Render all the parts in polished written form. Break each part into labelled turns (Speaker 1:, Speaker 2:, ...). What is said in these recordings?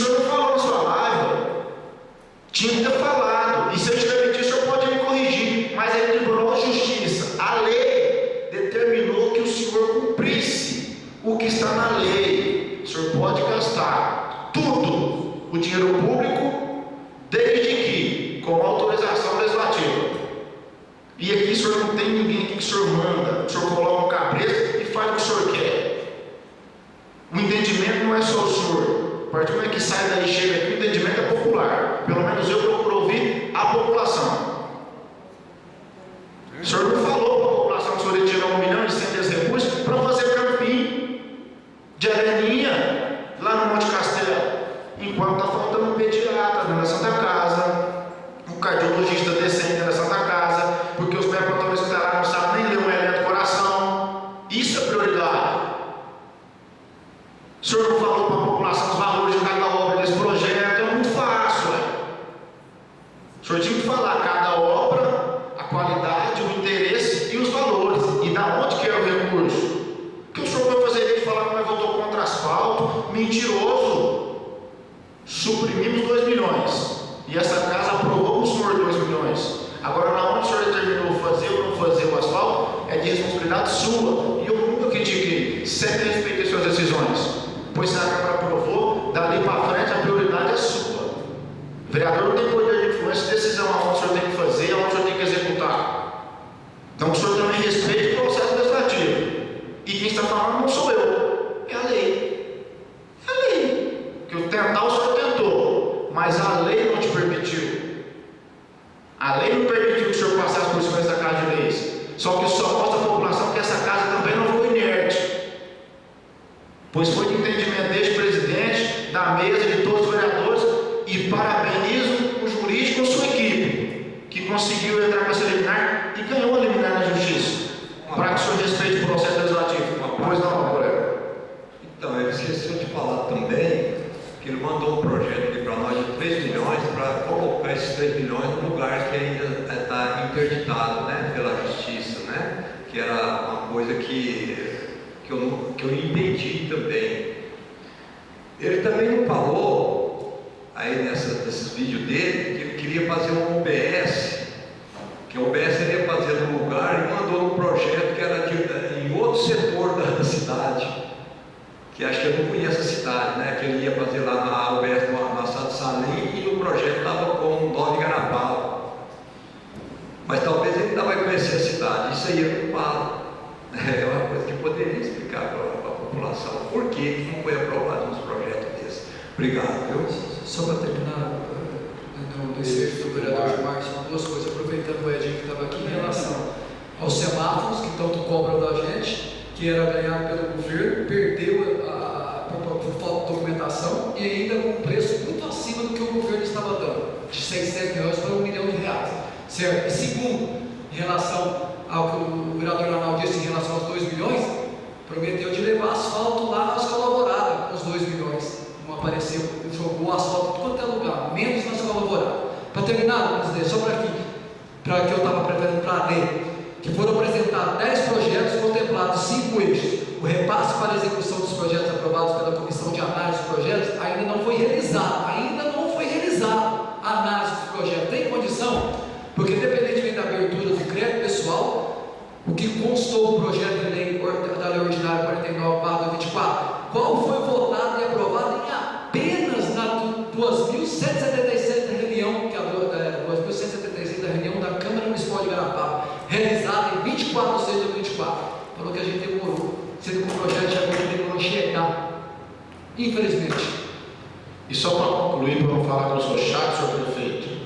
Speaker 1: o senhor não falou na sua live, tinha que ter falado. E se eu tiver mentido, o senhor pode me corrigir. Mas é Tribunal de Justiça. A lei determinou que o senhor cumprisse o que está na lei. O senhor pode gastar tudo o dinheiro público, desde que com autorização legislativa. E aqui o senhor não tem ninguém aqui que o senhor manda. O senhor coloca um cabresto e faz o que o senhor quer. O entendimento não é só o senhor. A partir do momento que sai daí, chega aqui, o entendimento é popular. Pelo menos eu procuro ouvir a população. O senhor não falou para a população que o senhor ia tirar 1 milhão e 100 desses recursos para fazer campinho de areninha lá no Monte Castelo, enquanto está faltando um pediatra dentro da Santa Casa, um cardiologista decente dentro da Santa Casa, porque os pré-operadores que estão lá não sabem nem ler um elemento do coração. Isso é prioridade. O senhor não falou para a população os valores de cada obra desse projeto, é muito fácil. O senhor tinha que falar cada obra, a qualidade, o interesse e os valores. E da onde que é o recurso? Que o senhor vai fazer ele falar que nós votou contra asfalto? Mentiroso! Suprimimos 2 milhões. E essa casa aprovou o senhor 2 milhões. Agora, na onde o senhor determinou fazer ou não fazer o asfalto, é de responsabilidade sua. E eu nunca critiquei, sempre respeitei suas decisões. Pois se a Câmara aprovou, dali para frente a prioridade é sua. O vereador não tem poder de influência de decisão aonde o senhor tem que fazer, aonde o senhor tem que executar. Então o senhor também respeite o processo legislativo. E quem está falando não sou eu, é a lei. É a lei. Que o tentar o senhor tentou, mas a lei não te permitiu. A lei não permitiu que o senhor passasse por cima dessa casa de leis. Só que isso só mostra à população que essa casa também não foi inerte. Pois foi de entendimento deste presidente, da mesa, de todos os vereadores, e parabenizo o jurídico e a sua equipe, que conseguiu entrar com essa liminar e ganhou a liminar na justiça, para que o senhor respeite o processo legislativo. Pois não, colega.
Speaker 2: Então, ele esqueceu de falar também que ele mandou um projeto aqui para nós de 3 milhões para colocar esses 3 milhões no lugar que ainda está interditado, né, pela justiça, né, que era uma coisa que eu entendi também. Ele também não falou, aí nesses vídeos dele, que ele queria fazer um OBS, que o OBS ele ia fazer no lugar e mandou um projeto que era em outro setor da cidade, que acho que eu não conheço a cidade, né? Que ele ia fazer lá na UBS, na Santa Salim, e o projeto estava com Nova Igarapau. Mas talvez ele ainda vai conhecer a cidade, isso aí eu não falo. É uma coisa que poderia explicar para a população por que não foi aprovado uns projetos desses. Obrigado, viu?
Speaker 3: Só para terminar, no desejo do vereador Gilmar, são 2 coisas, aproveitando o Edinho que estava aqui, em relação aos semáforos que tanto cobram da gente, que era ganhado pelo governo, perdeu por falta de documentação e ainda com um preço muito acima do que o governo estava dando, de 600 milhões para R$1 milhão, certo? E segundo, em relação ao que o vereador Arnaldo disse em relação aos 2 milhões, prometeu de levar asfalto lá na Escola Alvorada, os 2 milhões, não apareceu, jogou asfalto em quanto é lugar, menos na Escola Alvorada. Para terminar, presidente, só para que eu estava preparando para ler, que foram apresentados 10 projetos contemplados 5 eixos. O repasse para a execução dos projetos aprovados pela Comissão de Análise dos Projetos ainda não foi realizado, a análise dos projetos. Tem condição? Porque independentemente da abertura do crédito pessoal, o que constou no projeto de lei da Lei Ordinária 49/24, qual foi votado e aprovado em apenas na 2.176 da reunião, que é a 2.176 da reunião da Câmara Municipal de Igarapava, realizada em 24 de 6 de 2024. Falou que a gente demorou, sendo que o projeto já demorou chegar, infelizmente.
Speaker 1: E só para concluir, para não falar que eu sou chato, senhor prefeito,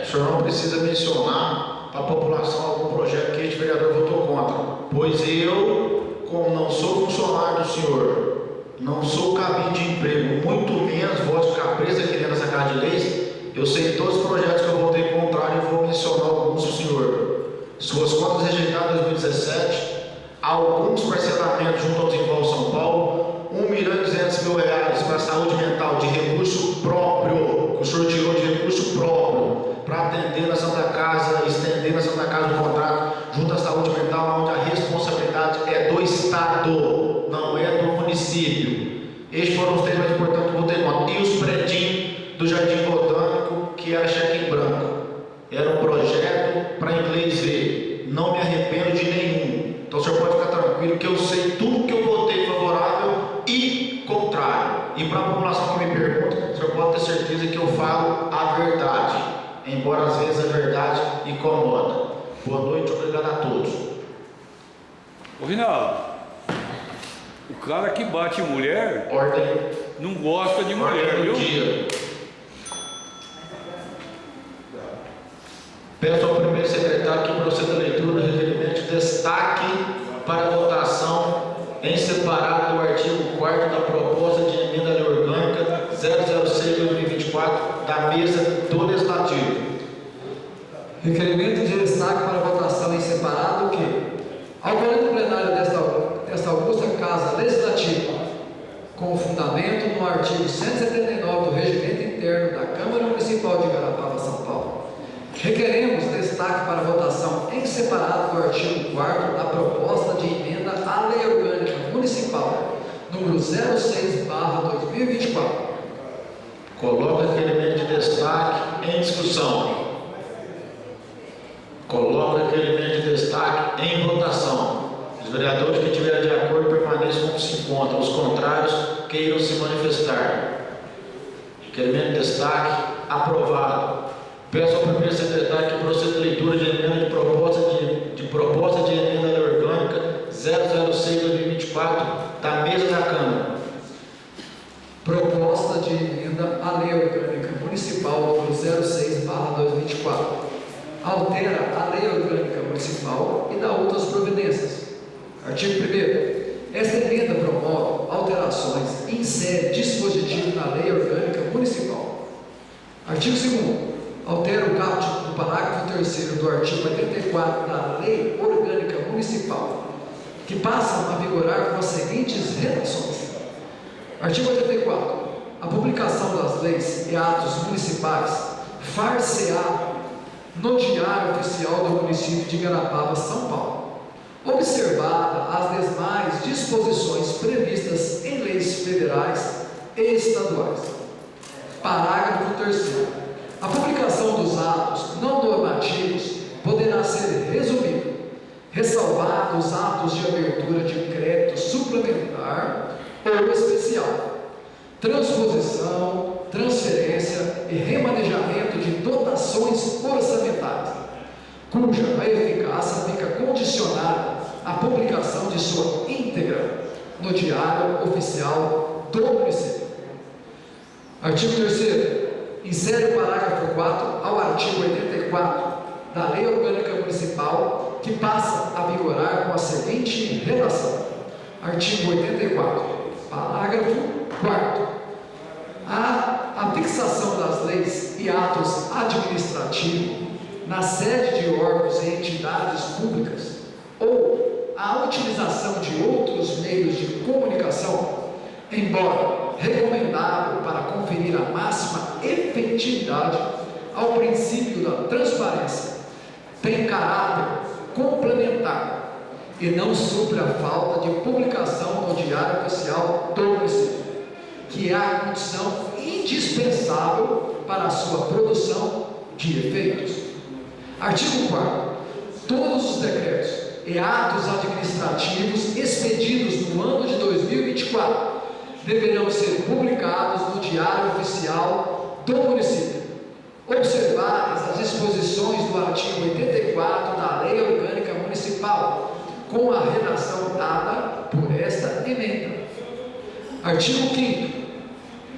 Speaker 1: o senhor não precisa mencionar para a população algum projeto que este vereador votou contra, pois eu, como não sou funcionário do senhor, não sou cabide de emprego, muito menos voto de cabeça aqui dentro dessa casa de leis, eu sei todos os projetos que eu votei contrário e vou mencionar alguns do senhor. Suas contas rejeitadas em 2017, alguns parcelamentos junto ao Desenvolve São Paulo, R$1.200.000 para a saúde mental de recurso próprio, que o senhor tirou de recurso próprio, para atender na Santa Casa, estender na Santa Casa o contrato, junto à saúde mental, onde a responsabilidade é do Estado, não é do município. Estes foram os temas mais importantes que eu votei conta. E os predinhos do Jardim Botânico, que era cheque em branco. Era um projeto para inglês ver. Não me arrependo de nenhum. Então o senhor pode ficar tranquilo que eu sei tudo que eu votei favorável e contrário. E para a população que me pergunta, o senhor pode ter certeza que eu falo a verdade, embora às vezes a verdade incomoda. Boa noite, obrigado a todos.
Speaker 4: Ô Rinaldo, o cara que bate em mulher
Speaker 1: Ordem.
Speaker 4: não gosta de mulher,
Speaker 1: Ordem
Speaker 4: viu?
Speaker 1: do dia. Peço ao primeiro secretário que proceda a leitura do requerimento de destaque para votação em separado do artigo 4º da proposta de emenda à lei orgânica 006/2024 da mesa do Legislativo.
Speaker 3: Requerimento de destaque para votação em separado que, ao período plenário desta augusta Casa Legislativa, com fundamento no artigo 179 do Regimento Interno da Câmara Municipal de Igarapava, São Paulo, requeremos destaque para votação em separado do artigo 4º da proposta de emenda à Lei Orgânica Municipal, número 06/2024.
Speaker 1: Coloca o requerimento de destaque em discussão. Coloca o requerimento de destaque em votação. Os vereadores que estiverem de acordo permaneçam como se encontram. Os contrários queiram se manifestar. Requerimento de destaque aprovado. Peço ao primeiro secretário que proceda a leitura de emenda de proposta de emenda à lei orgânica 006/2024 da mesa da Câmara.
Speaker 3: Proposta de emenda à Lei Orgânica Municipal número 06/2024. Altera a Lei Orgânica Municipal e dá outras providências. Artigo 1º. Esta emenda promove alterações e insere dispositivo na Lei Orgânica Municipal. Artigo 2º. Altera o caput do parágrafo 3º do artigo 84 da Lei Orgânica Municipal, que passam a vigorar com as seguintes redações. Artigo 84. A publicação das leis e atos municipais far-se-á no Diário Oficial do Município de Igarapava, São Paulo, observada as demais disposições previstas em leis federais e estaduais. Parágrafo 3º. A publicação dos atos não normativos poderá ser resumida, ressalvados os atos de abertura de um crédito suplementar ou especial, transposição, transferência e remanejamento de dotações orçamentárias, cuja a eficácia fica condicionada à publicação de sua íntegra no Diário Oficial do Município. Artigo 3º. Insere o parágrafo 4 ao artigo 84 da Lei Orgânica Municipal, que passa a vigorar com a seguinte redação. Artigo 84. Parágrafo 4º. A fixação das leis e atos administrativos na sede de órgãos e entidades públicas ou a utilização de outros meios de comunicação, embora recomendável para conferir a máxima efetividade ao princípio da transparência, tem caráter complementar e não supre a falta de publicação no Diário Oficial do Município, que é a condição indispensável para a sua produção de efeitos. Artigo 4º. Todos os decretos e atos administrativos expedidos no ano de 2024 deverão ser publicados no Diário Oficial do Município, observadas as disposições do artigo 84 da Lei Orgânica Municipal, com a redação dada por esta emenda. Artigo 5º.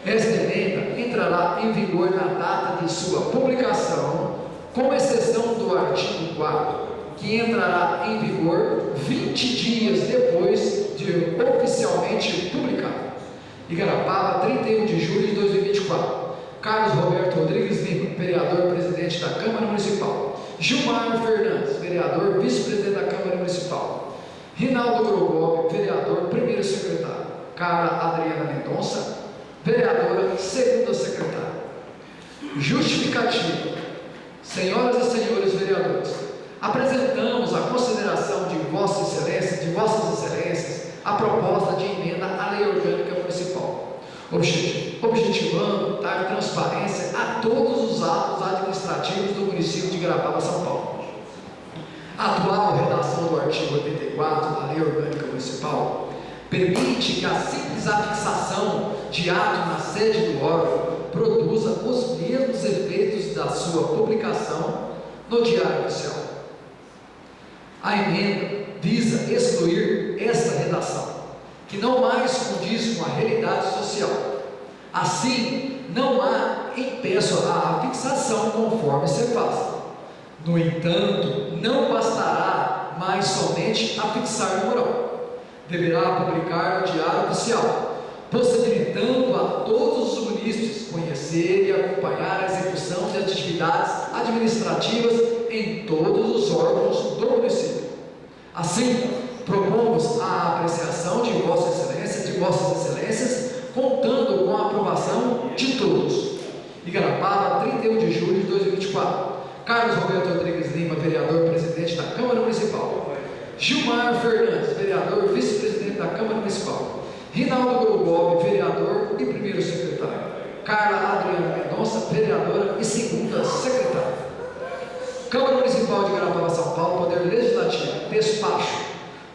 Speaker 3: Esta emenda entrará em vigor na data de sua publicação, com exceção do artigo 4º, que entrará em vigor 20 dias depois de oficialmente publicado. Igarapava, 31 de julho de 2024. Carlos Roberto Rodrigues Lima, vereador presidente da Câmara Municipal. Gilmar Fernandes, vereador vice-presidente da Câmara Municipal. Rinaldo Grogob, vereador primeiro secretário. Carla Adriana Mendonça, vereadora segunda secretária. Justificativa. Senhoras e senhores vereadores, apresentamos à consideração de Vossas Excelências a proposta de emenda à Lei Orgânica Municipal. Objetivo: objetivando dar transparência a todos os atos administrativos do município de Garapava, São Paulo. A atual redação do artigo 84 da Lei Orgânica Municipal permite que a simples afixação de ato na sede do órgão produza os mesmos efeitos da sua publicação no Diário Oficial. A emenda visa excluir esta redação, que não mais condiz com a realidade social. Assim, não há impeço à fixação conforme se faz. No entanto, não bastará mais somente afixar no mural. Deverá publicar no Diário Oficial, possibilitando a todos os munícipes conhecer e acompanhar a execução de atividades administrativas em todos os órgãos do município. Assim, propomos a apreciação de Vossas Excelências, contando com a aprovação de todos. Igarapava, 31 de julho de 2024. Carlos Roberto Rodrigues Lima, vereador, presidente da Câmara Municipal. Gilmar Fernandes, vereador, vice-presidente da Câmara Municipal. Rinaldo Golgob, vereador e primeiro secretário. Carla Adriana Mendonça, vereadora e segunda secretária. Câmara Municipal de Garapava, São Paulo, Poder Legislativo, despacho.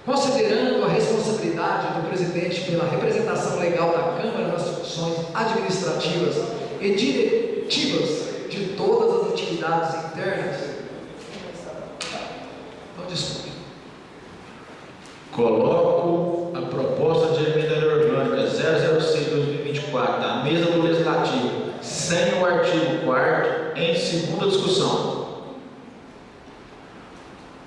Speaker 3: Considerando a responsabilidade do presidente pela representação legal da Câmara nas funções administrativas e diretivas de todas as atividades internas. Então, desculpe.
Speaker 1: Coloco a proposta de emenda orgânica 006/2024 da mesa do Legislativo, sem o artigo 4º, em segunda discussão.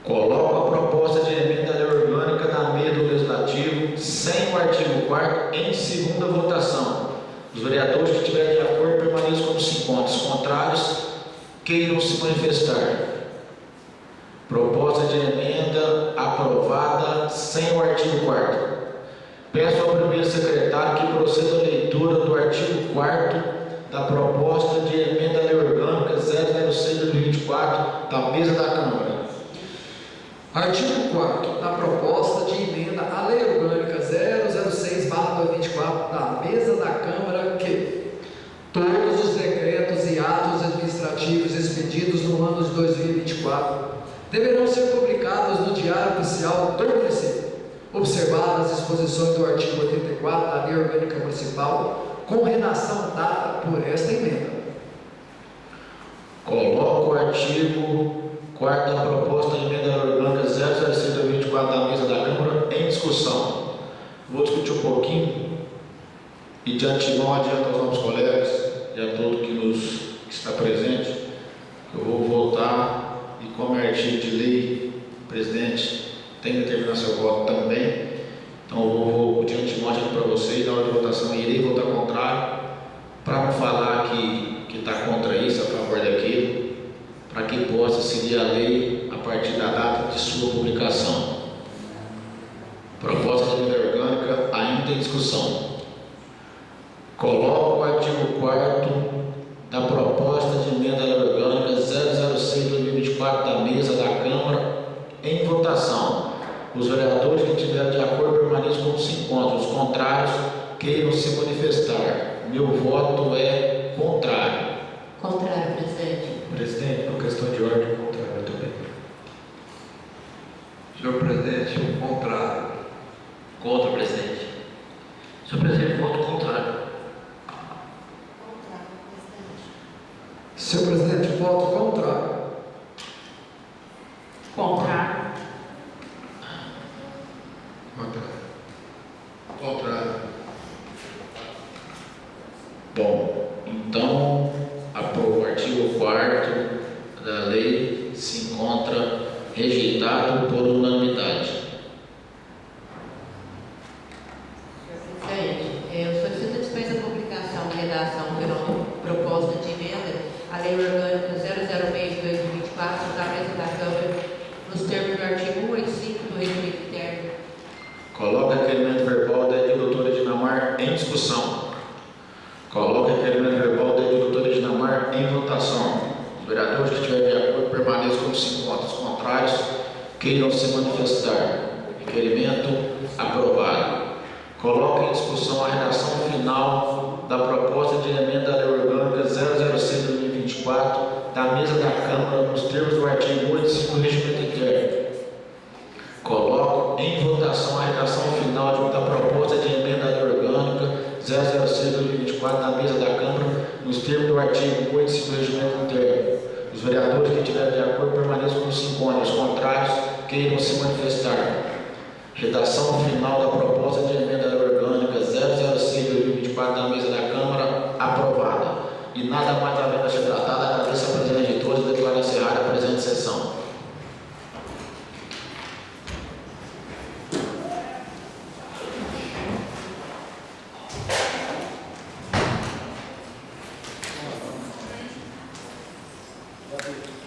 Speaker 1: Coloco a proposta de emenda orgânica da mesa do Legislativo, sem o artigo 4º, em segunda votação. Os vereadores que estiverem de acordo permaneçam como se encontram. Os contrários queiram se manifestar. Proposta de emenda aprovada sem o artigo 4º. Peço ao primeiro secretário que proceda à leitura do artigo 4º da proposta de emenda à Lei Orgânica 006/2024 da mesa da Câmara.
Speaker 3: Artigo 4º da proposta de emenda à Lei Orgânica 006/2024 da mesa da Câmara que todos os decretos e atos administrativos expedidos no ano de 2024 deverão ser publicados no Diário Oficial do município, observadas as disposições do artigo 84 da Lei Orgânica Municipal, com redação dada por esta emenda.
Speaker 1: Coloco o artigo 4º da proposta de emenda orgânica 006/2024 da mesa da Câmara em discussão. Vou discutir um pouquinho e de antemão adianto aos nossos colegas e a todo que está presente, que eu vou votar. E como é artigo de lei, o presidente tem que determinar seu voto também. Então eu vou de antemão para vocês, na hora de votação irei votar contrário, para não falar que está contra isso, a favor daquilo, para que possa seguir a lei a partir da data de sua publicação. Proposta de emenda orgânica ainda em discussão. Coloco o artigo 4º da proposta de emenda orgânica 006/2024 da mesa da Câmara em votação. Os vereadores que estiverem de acordo permaneçam como se encontram. Os contrários queiram se manifestar. Meu voto é contrário.
Speaker 5: Contrário, presidente.
Speaker 1: Presidente, por questão de ordem, contrário também.
Speaker 2: Senhor presidente, contrário.
Speaker 6: Contra, presidente. Senhor presidente, voto contrário.
Speaker 3: Senhor presidente, voto contrário.
Speaker 5: Contrário.
Speaker 1: Contrário. Bom, então, o artigo 4º da lei se encontra rejeitado por unanimidade.
Speaker 5: Presidente, solicito dispensa a publicação de redação pela proposta de emenda à Lei Orgânica 006/2024 da mesa da Câmara, nos termos do artigo 185 do Regimento Interno.
Speaker 1: Coloca requerimento verbal da doutora Dinamar em discussão. Coloca requerimento verbal da doutora Dinamar em votação. Os vereadores que estiverem de acordo permaneçam como se encontram. Os contrários queiram se manifestar. Requerimento aprovado. Coloca em discussão a redação final da proposta de emenda à Lei Orgânica 006 de 2024 da mesa da Câmara nos termos do artigo 85 do Regimento Interno. Coloco em votação a redação final da proposta de emenda à Lei Orgânica 006 de 2024 da mesa da Câmara nos termos do artigo 85 do Regimento Interno. Os vereadores que estiverem de acordo permaneçam como se encontram, os contrários queiram se manifestar. Redação final da proposta de emenda à Lei Orgânica 006 de 2024 da mesa da Câmara aprovada. E nada mais havendo a ser tratado, agradeço a presença de todos e declaro encerrada a presente sessão.
Speaker 3: Valeu.